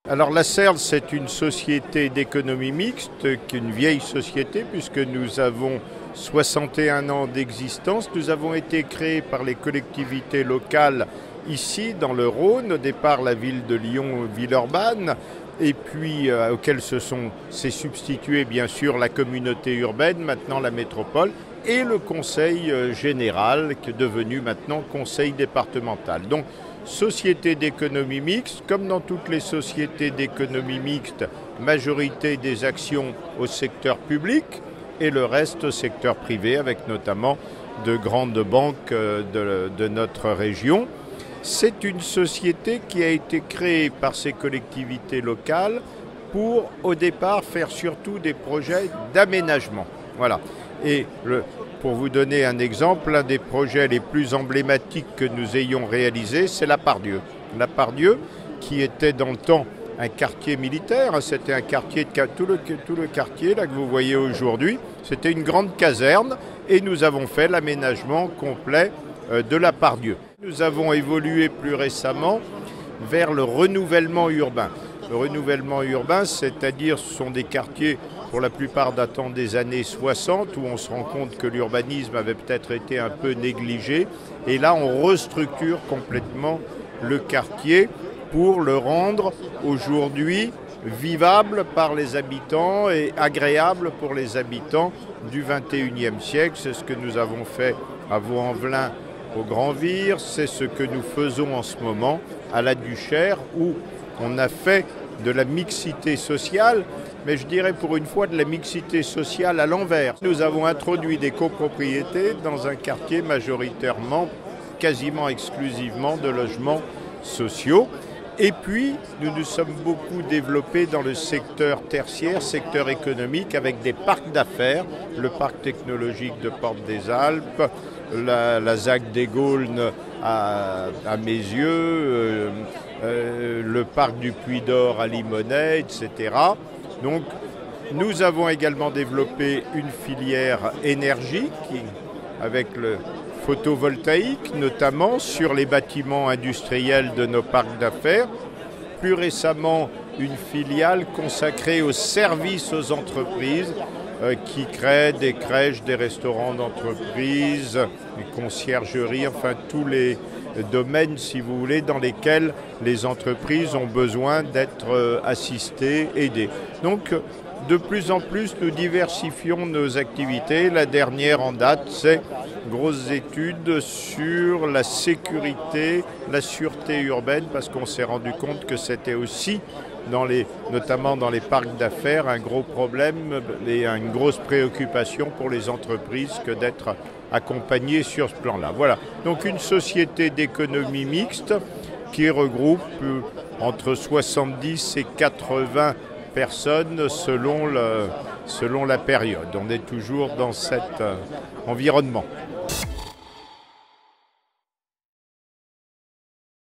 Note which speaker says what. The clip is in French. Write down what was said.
Speaker 1: Alors la CERL, c'est une société d'économie mixte, une vieille société puisque nous avons 61 ans d'existence. Nous avons été créés par les collectivités locales ici dans le Rhône, au départ la ville de Lyon, Villeurbanne, et puis auquel s'est substituée bien sûr la communauté urbaine, maintenant la métropole, et le conseil général qui est devenu maintenant conseil départemental. Donc, société d'économie mixte, comme dans toutes les sociétés d'économie mixte, majorité des actions au secteur public et le reste au secteur privé, avec notamment de grandes banques de notre région. C'est une société qui a été créée par ces collectivités locales pour, au départ, faire surtout des projets d'aménagement. Voilà. Et pour vous donner un exemple, l'un des projets les plus emblématiques que nous ayons réalisé, c'est la Part-Dieu. La Part-Dieu, qui était dans le temps un quartier militaire, c'était un quartier, tout le quartier là, que vous voyez aujourd'hui, c'était une grande caserne et nous avons fait l'aménagement complet de la Part-Dieu. Nous avons évolué plus récemment vers le renouvellement urbain. Le renouvellement urbain, c'est-à-dire ce sont des quartiers pour la plupart datant des années 60 où on se rend compte que l'urbanisme avait peut-être été un peu négligé. Et là, on restructure complètement le quartier pour le rendre aujourd'hui vivable par les habitants et agréable pour les habitants du XXIe siècle. C'est ce que nous avons fait à Vaux-en-Velin, au Grand-Vire, c'est ce que nous faisons en ce moment à la Duchère où on a fait de la mixité sociale, mais je dirais pour une fois de la mixité sociale à l'envers. Nous avons introduit des copropriétés dans un quartier majoritairement, quasiment exclusivement de logements sociaux. Et puis, nous nous sommes beaucoup développés dans le secteur tertiaire, secteur économique, avec des parcs d'affaires, le parc technologique de Porte des Alpes, la ZAC des Gaulnes à Mézieux, le parc du Puy d'Or à Limonest, etc. Donc, nous avons également développé une filière énergie avec le photovoltaïque, notamment sur les bâtiments industriels de nos parcs d'affaires. Plus récemment, une filiale consacrée aux services aux entreprises qui crée des crèches, des restaurants d'entreprise, des conciergeries, enfin tous les domaines, si vous voulez, dans lesquels les entreprises ont besoin d'être assistées, aidées. Donc, de plus en plus, nous diversifions nos activités. La dernière en date, c'est grosses études sur la sécurité, la sûreté urbaine, parce qu'on s'est rendu compte que c'était aussi, notamment dans les parcs d'affaires, un gros problème et une grosse préoccupation pour les entreprises que d'être accompagnées sur ce plan-là. Voilà, donc une société d'économie mixte qui regroupe entre 70 et 80 personnes selon la période. On est toujours dans cet environnement.